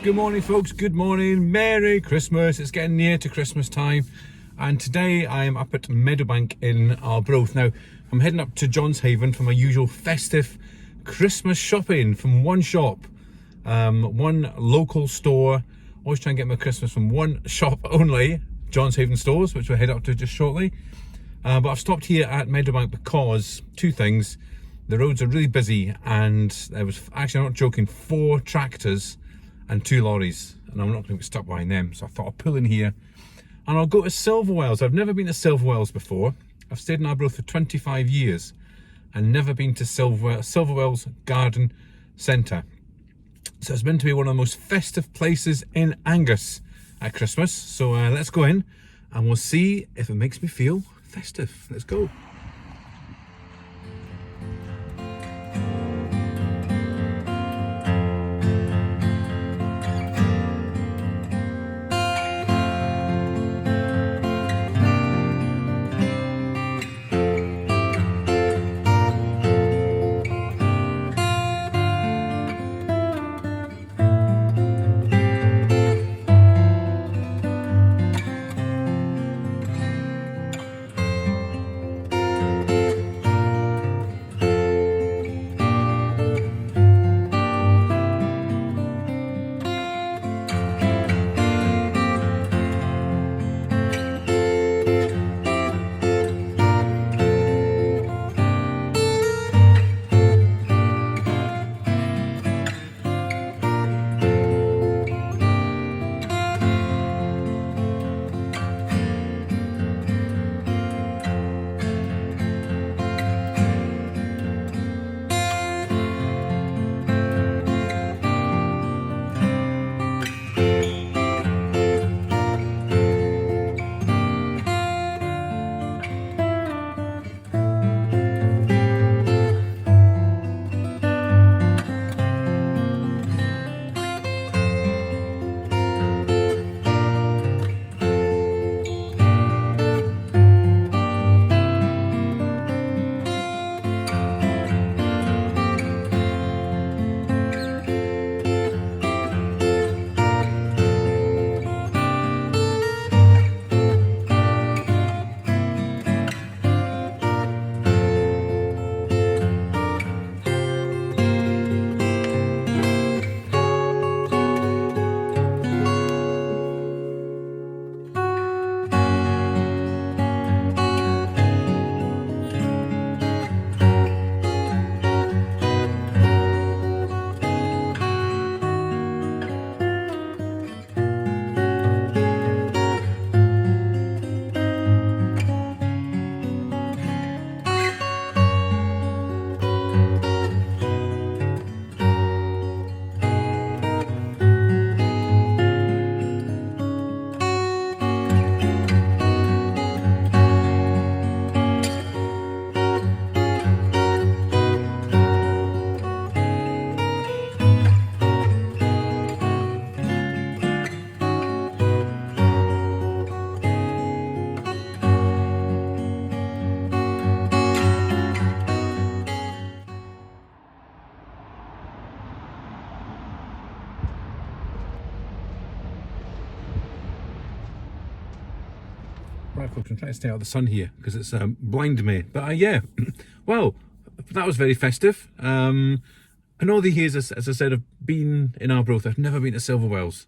Good morning, folks. Good morning. Merry Christmas. It's getting near to Christmas time, and today I am up at Meadowbank in Arbroath. Now, I'm heading up to Johnshaven for my usual festive Christmas shopping from one shop, one local store. Always try and get my Christmas from one shop only, Johnshaven stores, which we'll head up to just shortly. But I've stopped here at Meadowbank because two things. The roads are really busy, and there was, actually, I'm not joking, 4 tractors and 2 lorries, and I'm not going to get stuck behind them. So I thought I'll pull in here and I'll go to Silverwells. I've never been to Silverwells before. I've stayed in Arbroath for 25 years and never been to Silverwells Garden Centre. So it's meant to be one of the most festive places in Angus at Christmas. So let's go in and we'll see if it makes me feel festive. Let's go. Right, folks, I'm trying to stay out of the sun here because it's blinded me. But yeah, well, that was very festive. And all the years, as I said, I've been in Arbroath. I've never been to Silverwells.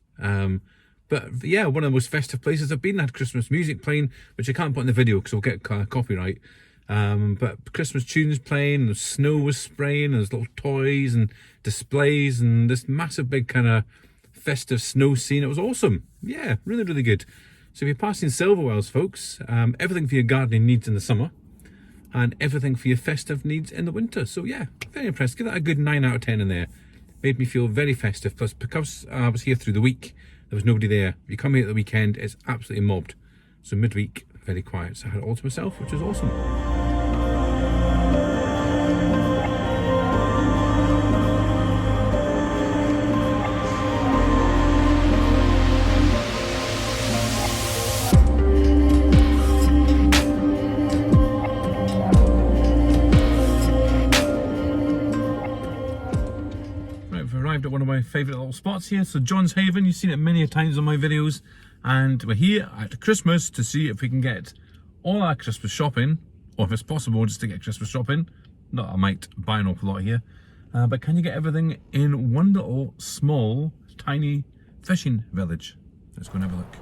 But yeah, one of the most festive places I've been. Had Christmas music playing, which I can't put in the video because we'll get copyright. But Christmas tunes playing, the snow was spraying, and there's little toys and displays, and this massive big kind of festive snow scene. It was awesome. Yeah, really, really good. So if you're passing Silverwells, folks, everything for your gardening needs in the summer and everything for your festive needs in the winter. So yeah, very impressed. Give that a good 9 out of 10 in there. Made me feel very festive. Plus, because I was here through the week, there was nobody there. If you come here at the weekend, it's absolutely mobbed. So midweek, very quiet. So I had it all to myself, which was awesome. arrived at one of my favourite little spots here. So Johnshaven, you've seen it many times on my videos. And we're here at Christmas to see if we can get all our Christmas shopping, or if it's possible just to get Christmas shopping. Not that I might buy an awful lot here. But can you get everything in one little, small, tiny fishing village? Let's go and have a look.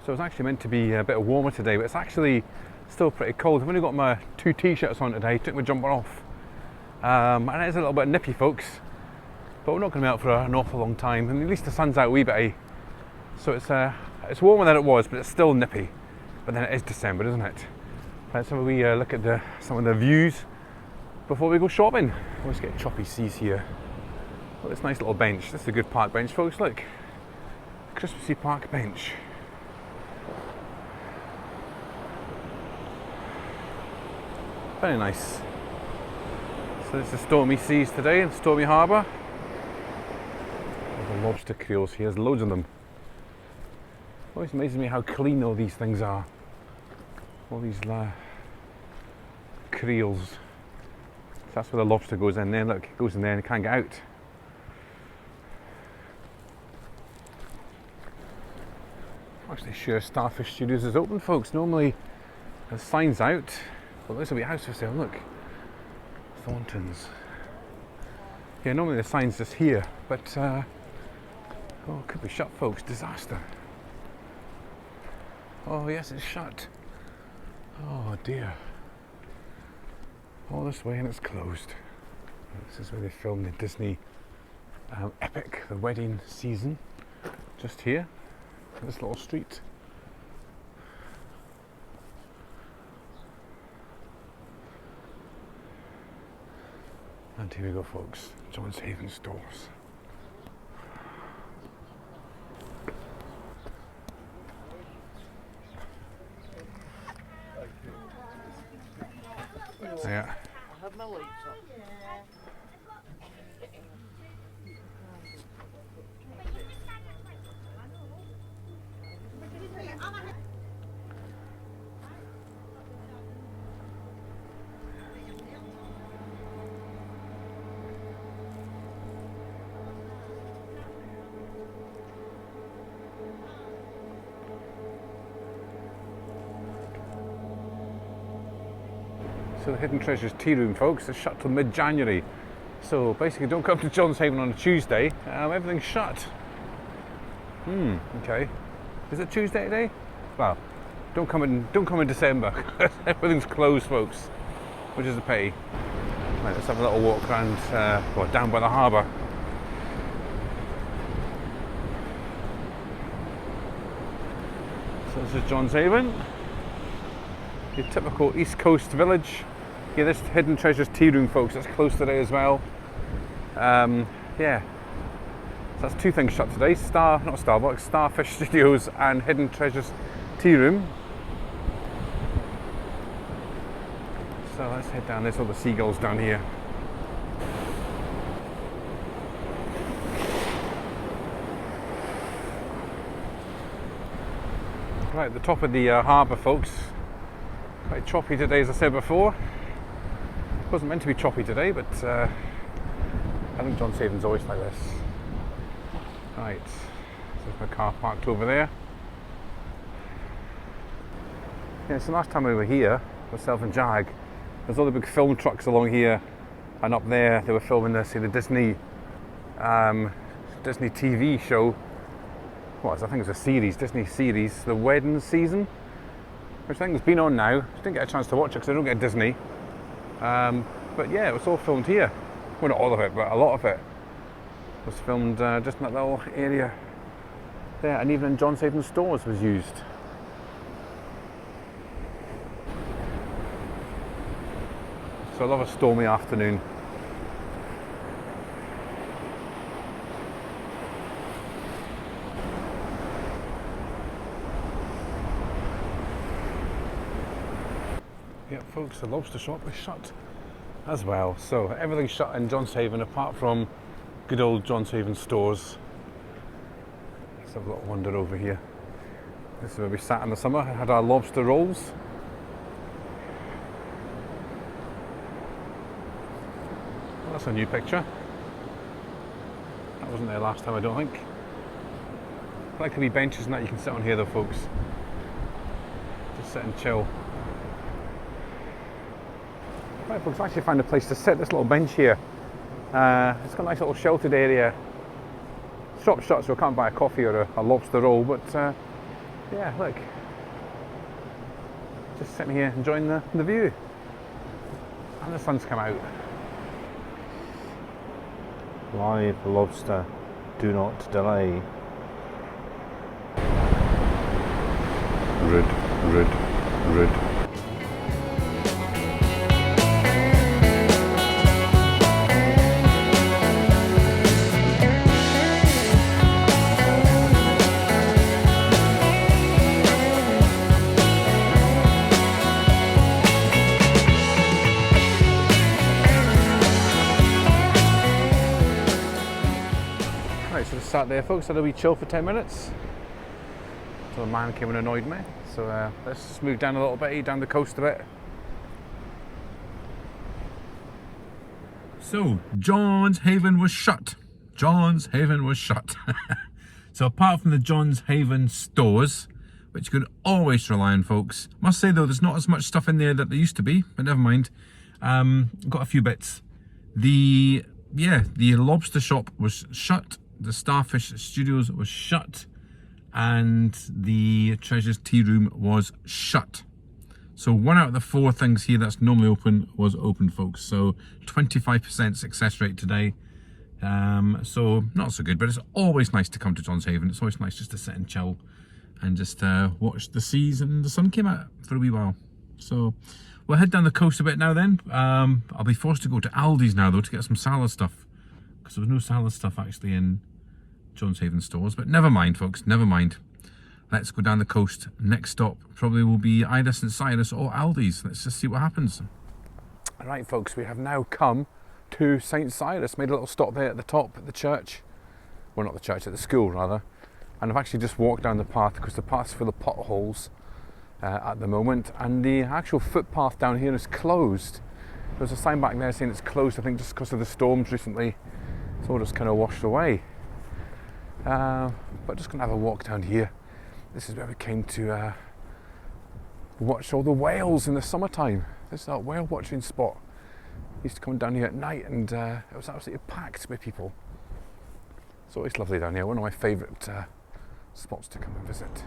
So it's actually meant to be a bit warmer today, but it's actually still pretty cold. I've only got my 2 t-shirts on today, took my jumper off. And it is a little bit nippy, folks. But we're not going to be out for an awful long time, and at least the sun's out a wee bit. So it's warmer than it was, but it's still nippy. But then it is December, isn't it? Let's have a wee look at some of the views before we go shopping. Always get choppy seas here. Look at this nice little bench. This is a good park bench, folks. Look, Christmassy park bench. Very nice. So this is stormy seas today in Stormy Harbour. The lobster creels here, there's loads of them. Always amazes me how clean all these things are. All these creels. So that's where the lobster goes in there. Look, it goes in there and it can't get out. Actually sure Starfish Studios is open, folks. Normally there's signs out. Well, there's a wee house for sale, look. Thorntons. Yeah, normally the sign's just here, but oh, it could be shut, folks. Disaster. Oh yes, it's shut. Oh dear. All this way and it's closed. This is where they filmed the Disney epic, the wedding season. Just here, this little street. And here we go, folks. Johnshaven stores. Yeah. I have my lights up. So the Hidden Treasures Tea Room, folks, is shut till mid-January. So basically don't come to Johnshaven on a Tuesday, everything's shut. Okay. Is it Tuesday today? Well, don't come in December. Everything's closed, folks, which is a pity. Right, let's have a little walk around, well, down by the harbour. So this is Johnshaven, your typical East Coast village. Yeah, this Hidden Treasures Tea Room, folks, that's closed today as well. Yeah, so that's 2 things shut today. Not Starbucks, Starfish Studios and Hidden Treasures Tea Room. So let's head down. There's all the seagulls down here. Right at the top of the harbour, folks. Quite choppy today, as I said before. It wasn't meant to be choppy today, but I think Johnshaven's always like this. Right, so there's my car parked over there. Yeah, so last time we were here, myself and Jag, there's all the big film trucks along here, and up there they were filming the Disney TV show. I think it's a series, Disney series, the wedding season, which I think has been on now. I didn't get a chance to watch it because I don't get Disney. But yeah, it was all filmed here. Well, not all of it, but a lot of it was filmed just in that little area there, and even in Johnshaven stores was used. So I love a stormy afternoon. Yep, folks, the lobster shop is shut as well. So everything's shut in Johnshaven apart from good old Johnshaven stores. Let's have a little wander over here. This is where we sat in the summer and had our lobster rolls. That's a new picture. That wasn't there last time, I don't think. I like the wee benches and that you can sit on here though, folks. Just sit and chill. Right, folks, I actually found a place to sit, this little bench here. It's got a nice little sheltered area. Shop's shut, so I can't buy a coffee or a lobster roll, but yeah, look. Just sitting here enjoying the view. And the sun's come out. Live lobster, do not delay. Rude. Right, so we sat there, folks, had a wee chill for 10 minutes. So a man came and annoyed me. So let's just move down a little bit, down the coast a bit. So Johnshaven was shut. Johnshaven was shut. So apart from the Johnshaven stores, which you could always rely on, folks. Must say though, there's not as much stuff in there that there used to be, but never mind. Got a few bits. The lobster shop was shut. The Starfish Studios was shut. And the Treasures Tea Room was shut. So 1 out of the 4 things here that's normally open was open, folks. So 25% success rate today. So not so good, but it's always nice to come to Johnshaven. It's always nice just to sit and chill and just watch the seas, and the sun came out for a wee while. So we'll head down the coast a bit now then. I'll be forced to go to Aldi's now though to get some salad stuff, because there was no salad stuff actually in Johnshaven stores, but never mind, folks, never mind. Let's go down the coast. Next stop probably will be either St. Silas or Aldi's. Let's just see what happens. All right, folks, we have now come to St. Silas. Made a little stop there at the top at the church. Well, not the church, at the school rather. And I've actually just walked down the path because the path's full of potholes at the moment, and the actual footpath down here is closed. There's a sign back there saying it's closed, I think just because of the storms recently. It's all just kind of washed away. But just gonna have a walk down here. This is where we came to watch all the whales in the summertime. This is our whale watching spot. Used to come down here at night, and it was absolutely packed with people. It's always lovely down here. One of my favourite spots to come and visit.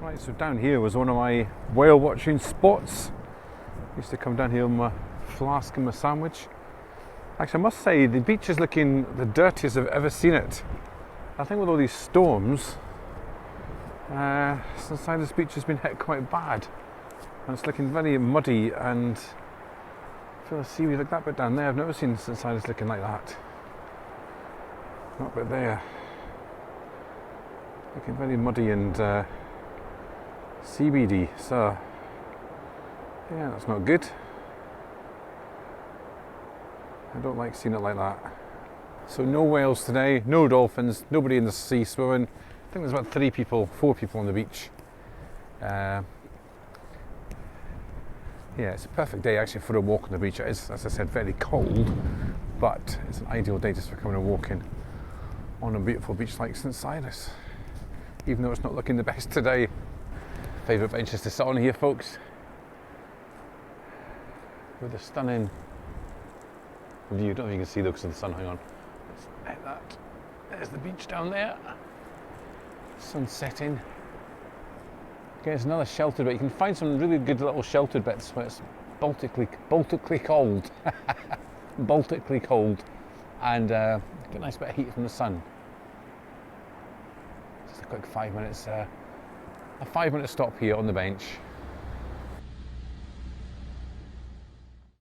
Right, so down here was one of my whale watching spots. Used to come down here with my flask and my sandwich. Actually, I must say the beach is looking the dirtiest I've ever seen it. I think with all these storms, St. Silas Beach has been hit quite bad, and it's looking very muddy, and I feel the seaweed like that bit down there. I've never seen St. Silas looking like that. That bit there, looking very muddy and seaweedy, so yeah, that's not good. I don't like seeing it like that. So no whales today, no dolphins, nobody in the sea swimming. I think there's about 4 people on the beach. Yeah, it's a perfect day actually for a walk on the beach. It is, as I said, very cold, but it's an ideal day just for coming and walking on a beautiful beach like St. Silas, even though it's not looking the best today. Favourite benches to sit on here, folks, with a stunning view. I don't know if you can see though because of the sun. Hang on. Let's hit that. There's the beach down there. Sun setting. Okay, it's another sheltered bit. You can find some really good little sheltered bits where it's Baltically cold. Baltically cold, and get a nice bit of heat from the sun. Just a quick 5 minutes, a 5 minute stop here on the bench.